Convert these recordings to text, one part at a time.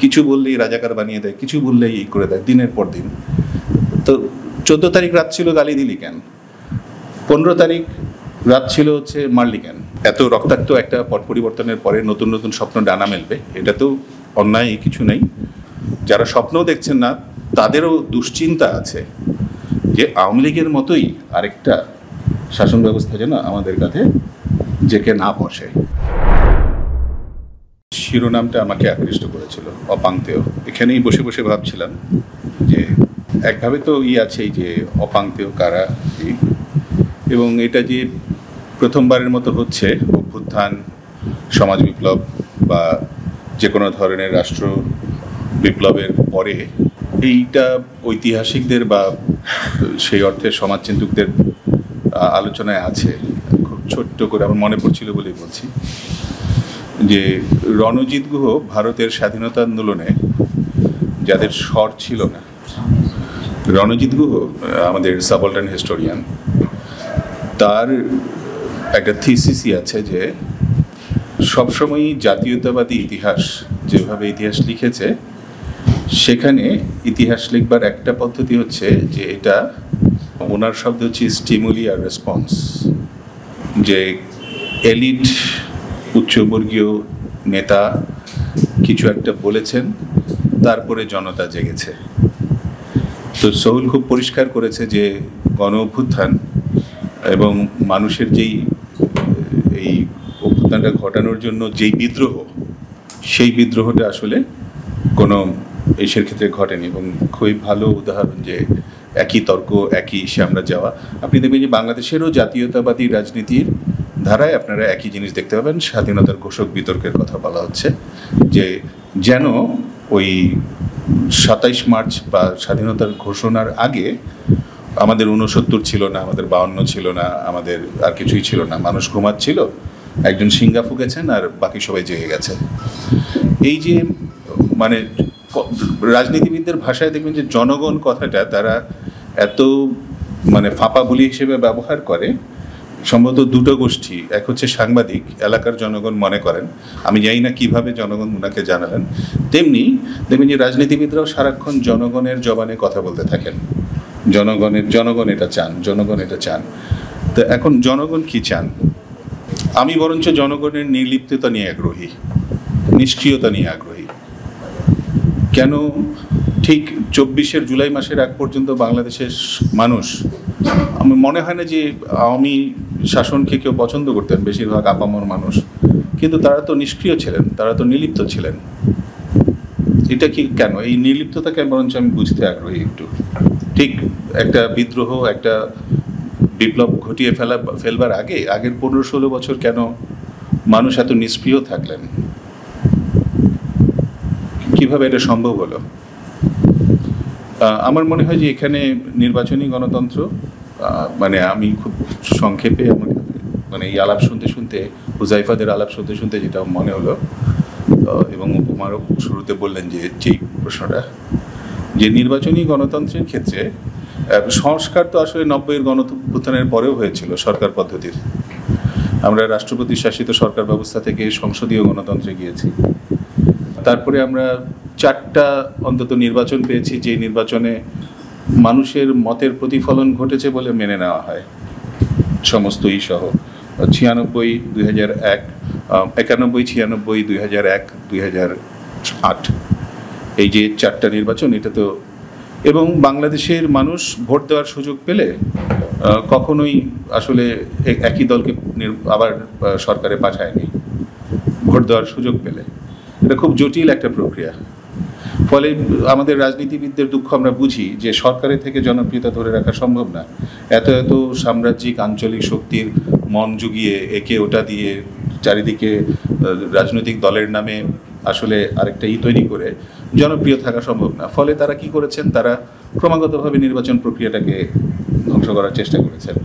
কিছু বললেই রাজাকার বানিয়ে দেয়, কিছু বললেই এই করে দেয় দিনের পর দিন। তো 14 তারিখ রাত ছিল গালি দিলি কেন, 15 তারিখ রাত ছিল হচ্ছে মারলি কেন। এত রক্তাক্ত একটা পট পরিবর্তনের পরে নতুন নতুন স্বপ্ন ডানা মেলবে, এটা তো অন্যায় কিছু নেই। যারা স্বপ্নও দেখছেন না তাদেরও দুশ্চিন্তা আছে যে আওয়ামী লীগের মতোই আরেকটা শাসন ব্যবস্থা যেন আমাদের কাছে জেকে না বসে। শিরোনামটা আমাকে আকৃষ্ট করেছিল, অপাংতেয়। এখানেই বসে বসে ভাবছিলাম যে একভাবে তো আছেই যে অপাংতেয় কারা, এবং এটা যে প্রথমবারের মতো হচ্ছে অভ্যুত্থান, সমাজ বিপ্লব বা যে কোনো ধরনের রাষ্ট্র বিপ্লবের পরে, এইটা ঐতিহাসিকদের বা সেই অর্থে সমাজচিন্তকদের আলোচনায় আছে। খুব ছোট্ট করে আমার মনে পড়ছিল বলেই বলছি যে রণজিৎ গুহ ভারতের স্বাধীনতা আন্দোলনে যাদের স্বর ছিল না, রণজিৎ গুহ আমাদের সাবঅল্টার্ন হিস্টোরিয়ান, তার একটা থিসিসই আছে যে সবসময়ই জাতীয়তাবাদী ইতিহাস যেভাবে ইতিহাস লিখেছে, সেখানে ইতিহাস লিখবার একটা পদ্ধতি হচ্ছে যে এটা, ওনার শব্দ হচ্ছে স্টিমুলি আর রেসপন্স, যে এলিট উচ্চবর্গীয় নেতা কিছু একটা বলেছেন, তারপরে জনতা জেগেছে। তো সোহেল খুব পরিষ্কার করেছে যে গণ অভ্যুত্থান এবং মানুষের যেই এই অভ্যুত্থানটা ঘটানোর জন্য যেই বিদ্রোহ, সেই বিদ্রোহটা আসলে কোনো এসের ক্ষেত্রে ঘটেনি। এবং খুবই ভালো উদাহরণ যে একই তর্ক একই ইসে আমরা যাওয়া। আপনি দেখবেন যে বাংলাদেশেরও জাতীয়তাবাদী রাজনীতির ধারায় আপনারা একই জিনিস দেখতে পাবেন। স্বাধীনতার ঘোষক বিতর্কের কথা বলা হচ্ছে যে যেন ওই 27 মার্চ বা স্বাধীনতার ঘোষণার আগে আমাদের 69 ছিল না, আমাদের 52 ছিল না, আমাদের আর কিছুই ছিল না, মানুষ ঘুমাচ্ছিল, একজন সিঙ্গা ফুকেছেন আর বাকি সবাই জেগে গেছে। এই যে মানে রাজনীতিবিদদের ভাষায় দেখবেন যে জনগণ কথাটা তারা এত মানে ফাঁপা বুলি হিসেবে ব্যবহার করে। সম্ভবত দুটো গোষ্ঠী, এক হচ্ছে সাংবাদিক, এলাকার জনগণ মনে করেন, আমি জানি না কিভাবে জনগণ ওনাকে জানালেন, তেমনি দেখবেন যে রাজনীতিবিদরাও সারাক্ষণ জনগণের জবানে কথা বলতে থাকেন, জনগণ এটা চান, জনগণ এটা চান। তো এখন জনগণ কি চান? আমি বরঞ্চ জনগণের নির্লিপ্ততা নিয়ে আগ্রহী, নিষ্ক্রিয়তা নিয়ে আগ্রহী। কেন ঠিক 24 জুলাই মাসের আগ পর্যন্ত বাংলাদেশের মানুষ, আমার মনে হয় না যে আওয়ামী শাসনকে কেউ পছন্দ করতেন, বেশিরভাগ আপামর মানুষ, কিন্তু তারা তো নিষ্ক্রিয় ছিলেন, তারা তো নির্লিপ্ত ছিলেন। এটা কি কেন? এই নির্লিপ্ততাকে বরঞ্চ আমি বুঝতে আগ্রহী একটু। ঠিক একটা বিদ্রোহ, একটা বিপ্লব ঘটিয়ে ফেলবার আগের 15-16 বছর কেন মানুষ এত নিষ্ক্রিয় থাকলেন? কিভাবে এটা সম্ভব হলো? আমার মনে হয় যে এখানে নির্বাচনী গণতন্ত্র, মানে আমি খুব সংক্ষেপে মানে এই আলাপ শুনতে শুনতে, হুজাইফাদের আলাপ শুনতে শুনতে যেটা মনে হলো, এবং উপমারও শুরুতে বললেন যে যেই প্রশ্নটা, যে নির্বাচনী গণতন্ত্রের ক্ষেত্রে সংস্কার তো আসলে 90-এর গণঅভ্যুত্থানের পরেও হয়েছিল সরকার পদ্ধতির। আমরা রাষ্ট্রপতি শাসিত সরকার ব্যবস্থা থেকে সংসদীয় গণতন্ত্রে গিয়েছি। তারপরে আমরা 4টা অন্তত নির্বাচন পেয়েছি, যে নির্বাচনে মানুষের মতের প্রতিফলন ঘটেছে বলে মেনে নেওয়া হয় সমস্ত সহ। 96, 2001, 91, 96, 2001, 2008, এই যে 4টা নির্বাচন, এটা তো, এবং বাংলাদেশের মানুষ ভোট দেওয়ার সুযোগ পেলে কখনোই আসলে একই দলকে আবার সরকারে পাঠায়নি ভোট দেওয়ার সুযোগ পেলে। এটা খুব জটিল একটা প্রক্রিয়া। ফলে আমাদের রাজনীতিবিদদের দুঃখ আমরা বুঝি যে সরকারের থেকে জনপ্রিয়তা ধরে রাখা সম্ভব না। এত এত সাম্রাজ্যিক আঞ্চলিক শক্তির মন জুগিয়ে একে ওটা দিয়ে চারিদিকে রাজনৈতিক দলের নামে আসলে আরেকটা তৈরি করে জনপ্রিয় থাকা সম্ভব না। ফলে তারা কি করেছেন? তারা ক্রমাগতভাবে নির্বাচন প্রক্রিয়াটাকে ধ্বংস করার চেষ্টা করেছেন।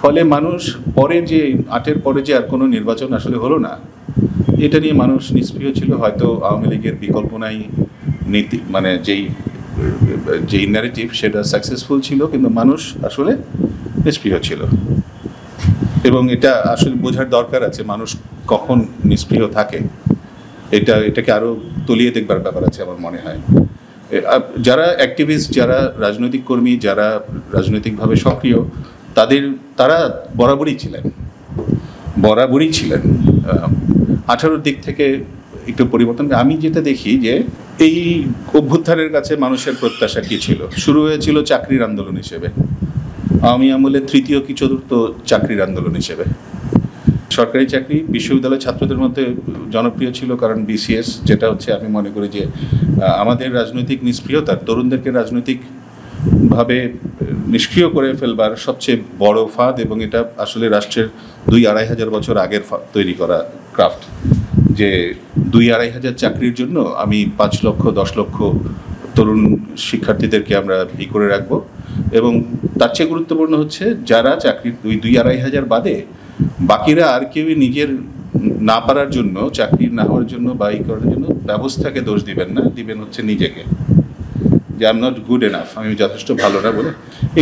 ফলে মানুষ পরে যে 8-এর পরে যে আর কোনো নির্বাচন আসলে হলো না, এটা নিয়ে মানুষ নিষ্ক্রিয় ছিল। হয়তো আওয়ামী লীগের বিকল্প নাই নীতি, মানে যেই ন্যারেটিভ, সেটা সাকসেসফুল ছিল, কিন্তু মানুষ আসলে নিষ্ক্রিয় ছিল। এবং এটা আসলে বোঝার দরকার আছে মানুষ কখন নিষ্ক্রিয় থাকে। এটাকে আরও তলিয়ে দেখবার ব্যাপার আছে আমার মনে হয়। যারা অ্যাক্টিভিস্ট, যারা রাজনৈতিক কর্মী, যারা রাজনৈতিকভাবে সক্রিয়, তারা বরাবরই ছিলেন 18 দিক থেকে একটু পরিবর্তন। আমি যেটা দেখি যে এই অভ্যুত্থানের কাছে মানুষের প্রত্যাশা কী ছিল। শুরু হয়েছিল চাকরির আন্দোলন হিসেবে, আওয়ামী আমলে তৃতীয় কি চতুর্থ চাকরির আন্দোলন হিসেবে। সরকারি চাকরি বিশ্ববিদ্যালয়ের ছাত্রদের মধ্যে জনপ্রিয় ছিল, কারণ বিসিএস, যেটা হচ্ছে আমি মনে করি যে আমাদের রাজনৈতিক নিষ্ক্রিয়তার, তরুণদেরকে রাজনৈতিকভাবে নিষ্ক্রিয় করে ফেলবার সবচেয়ে বড় ফাঁদ, এবং এটা আসলে রাষ্ট্রের 2-2.5 হাজার বছর আগের তৈরি করা ক্রাফট, যে 2-2.5 হাজার চাকরির জন্য আমি 5 লক্ষ 10 লক্ষ তরুণ শিক্ষার্থীদেরকে আমরা করে রাখবো। এবং তার চেয়ে গুরুত্বপূর্ণ হচ্ছে যারা চাকরির 2-2.5 হাজার বাদে বাকিরা আর কেউই নিজের না পারার জন্য, চাকরি না হওয়ার জন্য বা এই করার জন্য ব্যবস্থাকে দোষ দিবেন না, দিবেন হচ্ছে নিজেকে, যে I am not good enough, আমি যথেষ্ট ভালো না বলে।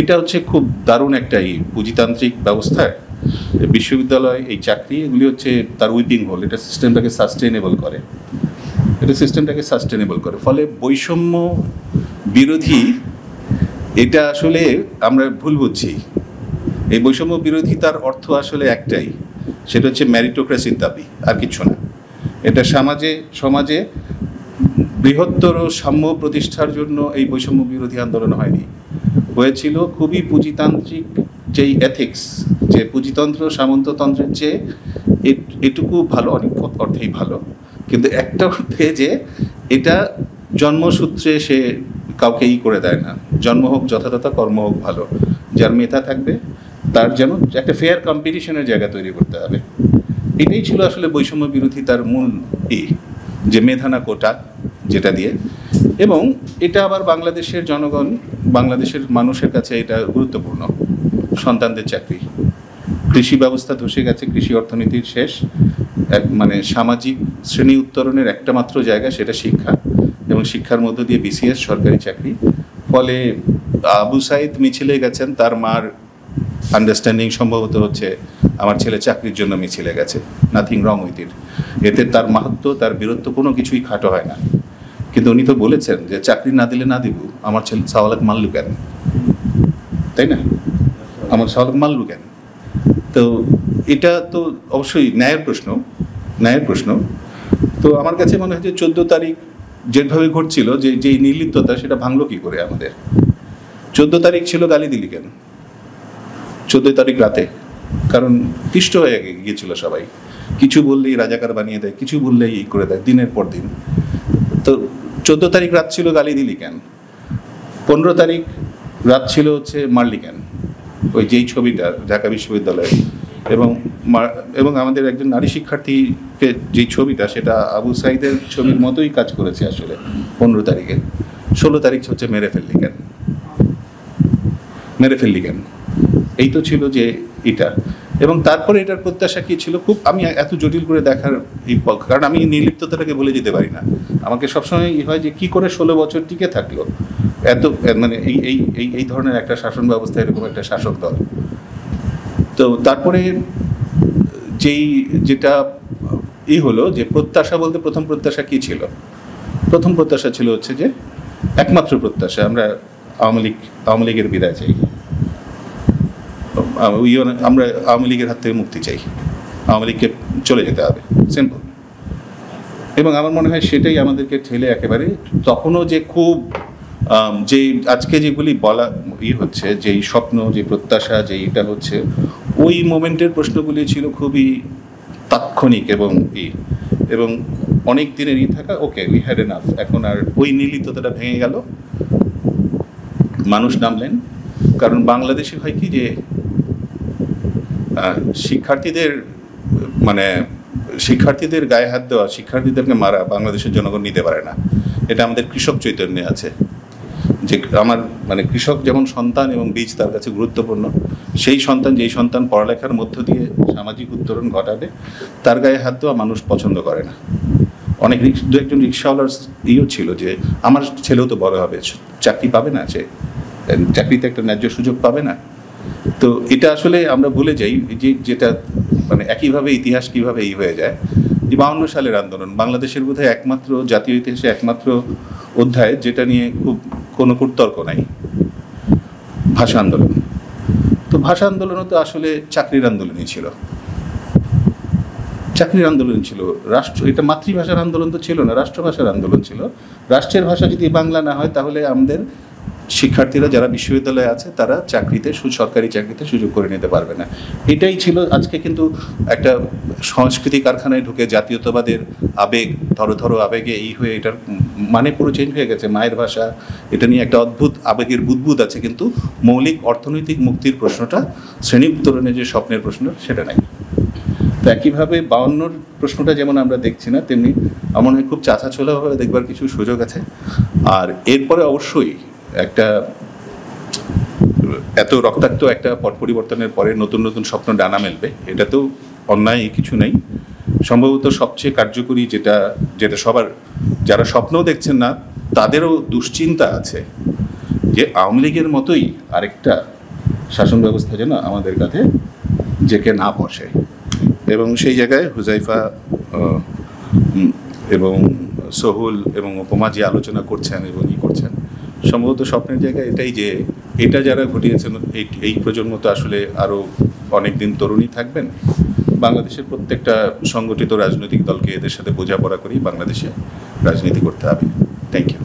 এটা হচ্ছে খুব দারুণ একটা পুঁজিতান্ত্রিক ব্যবস্থায় বিশ্ববিদ্যালয়, এই চাকরি, এগুলি হচ্ছে তার উইপিং হোল। এটা সিস্টেমটাকে সাস্টেনেবল করে, ফলে বৈষম্য বিরোধী, এটা আসলে আমরা ভুল বুঝছি। এই বৈষম্য বিরোধিতার অর্থ আসলে একটাই, সেটা হচ্ছে ম্যারিটোক্রেসির দাবি, আর কিছু না। এটা সমাজে বৃহত্তর সাম্য প্রতিষ্ঠার জন্য এই বৈষম্য বিরোধী আন্দোলন হয়নি, হয়েছিল খুবই পুঁজিতান্ত্রিক যেই এথিক্স, যে পুঁজিতন্ত্র সামন্ততন্ত্রের চেয়ে এটুকু ভালো, অনেক অর্থেই ভালো, কিন্তু একটা অর্থে যে এটা জন্মসূত্রে সে কাউকে করে দেয় না, জন্ম হোক যথাযথ, কর্ম হোক ভালো, যার মেধা থাকবে তার যেন একটা ফেয়ার কম্পিটিশনের জায়গা তৈরি করতে হবে। এটাই ছিল আসলে বৈষম্য বিরোধী তার মূল যে মেধা না কোটা, যেটা দিয়ে। এবং এটা আবার বাংলাদেশের জনগণ, বাংলাদেশের মানুষের কাছে এটা গুরুত্বপূর্ণ। সন্তানদের চাকরি, কৃষি ব্যবস্থা ধসে গেছে, কৃষি অর্থনীতির শেষ, মানে সামাজিক শ্রেণী উত্তরণের একটা মাত্র জায়গা, সেটা শিক্ষা, এবং শিক্ষার মধ্য দিয়ে বিসিএস, সরকারি চাকরি। ফলে আবু সাইদ মিছিলে গেছেন, তার মার আন্ডারস্ট্যান্ডিং সম্ভবত হচ্ছে আমার ছেলে চাকরির জন্য মিছিলে গেছে, নাথিং রং উইথ ইট। এতে তার মাহাত্ম, তার বীরত্ব কোনো কিছুই খাটো হয় না। কিন্তু উনি তো বলেছেন যে চাকরি না দিলে না দিব, আমার ছেলে সাওয়ালাক মাল্লু কেন, তাই না? আমার সাওয়ালাক মাল্লু কেন? তো এটা তো অবশ্যই ন্যায়ের প্রশ্ন। তো আমার কাছে মনে হয় যে 14 তারিখ যেভাবে ঘটছিল, যেই নির্লিপ্ততা, সেটা ভাঙলো কি করে আমাদের? 14 তারিখ ছিল গালি দিলি কেন 14 তারিখ রাতে? কারণ তিষ্ট হয়ে গিয়েছিল সবাই, কিছু বললেই রাজাকার বানিয়ে দেয়, কিছু বললেই করে দেয়, দিনের পর দিন। তো 14 তারিখ রাত ছিল গালি দিলি কেন? 15 তারিখ রাত ছিল হচ্ছে মারলি কেন? ওই যেই ছবিটা ঢাকা বিশ্ববিদ্যালয়ে, এবং আমাদের একজন নারী শিক্ষার্থীকে যেই ছবিটা, সেটা আবু সাইদের ছবির মতোই কাজ করেছে আসলে 15 তারিখে। 16 তারিখ হচ্ছে মেরে ফেললি কেন? এই তো ছিল যে এটা। এবং তারপরে এটার প্রত্যাশা কী ছিল, খুব আমি এত জটিল করে দেখার কারণ আমি নির্লিপ্ততাটাকে বলে যেতে পারি না। আমাকে সবসময় হয় যে কী করে 16 বছর টিকে থাকলো এত, মানে এই ধরনের একটা শাসন ব্যবস্থা, এরকম একটা শাসক দল। তো তারপরে যেটা হলো যে প্রত্যাশা বলতে, প্রথম প্রত্যাশা কী ছিল? প্রথম প্রত্যাশা ছিল হচ্ছে যে একমাত্র প্রত্যাশা, আমরা আওয়ামী লীগের বিদায় চাই, আমরা আওয়ামী লীগের হাত থেকে মুক্তি চাই, আওয়ামী লীগকে চলে যেতে হবে, সিম্পল। এবং আমার মনে হয় সেটাই আমাদেরকে ঠেলে একেবারে, তখনও যে খুব যে আজকে যেগুলি বলা হচ্ছে, যেই স্বপ্ন, যে প্রত্যাশা, যে এটা হচ্ছে, ওই মোমেন্টের প্রশ্নগুলি ছিল খুবই তাৎক্ষণিক এবং অনেক দিনের থাকা। ওকে, উই হ্যাড এনাফ। এখন আর ওই নির্লিপ্ততাটা ভেঙে গেল, মানুষ নামলেন। কারণ বাংলাদেশে হয় কি যে শিক্ষার্থীদের গায়ে হাত দেওয়া, শিক্ষার্থীদেরকে মারা বাংলাদেশের জনগণ নিতে পারে না। এটা আমাদের কৃষক চৈতন্যে আছে, যে আমার কৃষক যেমন সন্তান এবং বীজ তার কাছে গুরুত্বপূর্ণ, যেই সন্তান পড়ালেখার মধ্য দিয়ে সামাজিক উত্তরণ ঘটাবে, তার গায়ে হাত দেওয়া মানুষ পছন্দ করে না। দু একজন রিক্সাওয়ালার ছিল যে আমার ছেলেও তো বড় হবে, চাকরি পাবে না, সে চাকরিতে একটা ন্যায্য সুযোগ পাবে না। তো এটা আসলে আমরা ভুলে যাই, যেটা একইভাবে ইতিহাস কীভাবে হয়ে যায়, এই 52 সালের আন্দোলন বাংলাদেশের বোধহয় একমাত্র জাতীয় ইতিহাসে একমাত্র অধ্যায় যেটা নিয়ে খুব কোনো কুতর্ক নাই, ভাষা আন্দোলন। তো ভাষা আন্দোলনও তো আসলে চাকরির আন্দোলনই ছিল, চাকরির আন্দোলন ছিল। রাষ্ট্র, এটা মাতৃভাষার আন্দোলন তো ছিল না, রাষ্ট্রভাষার আন্দোলন ছিল। রাষ্ট্রের ভাষা যদি বাংলা না হয় তাহলে আমাদের শিক্ষার্থীরা যারা বিশ্ববিদ্যালয়ে আছে তারা চাকরিতে, সরকারি চাকরিতে সুযোগ করে নিতে পারবে না। এটাই ছিল। আজকে কিন্তু একটা সংস্কৃতি কারখানায় ঢুকে জাতীয়তাবাদের আবেগ, ধরো আবেগে এই হয়ে এটার মানে পুরো চেঞ্জ হয়ে গেছে। মায়ের ভাষা, এটা নিয়ে একটা অদ্ভুত আবেগের বুদবুদ আছে, কিন্তু মৌলিক অর্থনৈতিক মুক্তির প্রশ্নটা, শ্রেণী উত্তরণের যে স্বপ্নের প্রশ্ন, সেটা নাই। তো একইভাবে 52 প্রশ্নটা যেমন আমরা দেখছি না, তেমনি আমার মনে হয় খুব চাছাছোলাভাবে দেখবার কিছু সুযোগ আছে। আর এরপরে অবশ্যই একটা এত রক্তাক্ত একটা পট পরিবর্তনের পরে নতুন নতুন স্বপ্ন ডানা মেলবে, এটা তো অন্যায় কিছু নেই। সম্ভবত সবচেয়ে কার্যকরী যেটা সবার, যারা স্বপ্নও দেখছেন না তাদেরও দুশ্চিন্তা আছে, যে আওয়ামী লীগের মতোই আরেকটা শাসন ব্যবস্থা যেন আমাদের কাছে জেকে না বসে। এবং সেই জায়গায় হুজাইফা এবং সোহুল এবং উপমা যে আলোচনা করছেন এবং করছেন, সম্ভবত স্বপ্নের জায়গায় এটাই, যে এটা যারা ঘটিয়েছেন এই প্রজন্ম তো আসলে আরও অনেক দিন তরুণী থাকবেন। বাংলাদেশের প্রত্যেকটা সংগঠিত রাজনৈতিক দলকে এদের সাথে বোঝাপড়া করেই বাংলাদেশে রাজনীতি করতে হবে। Thank you.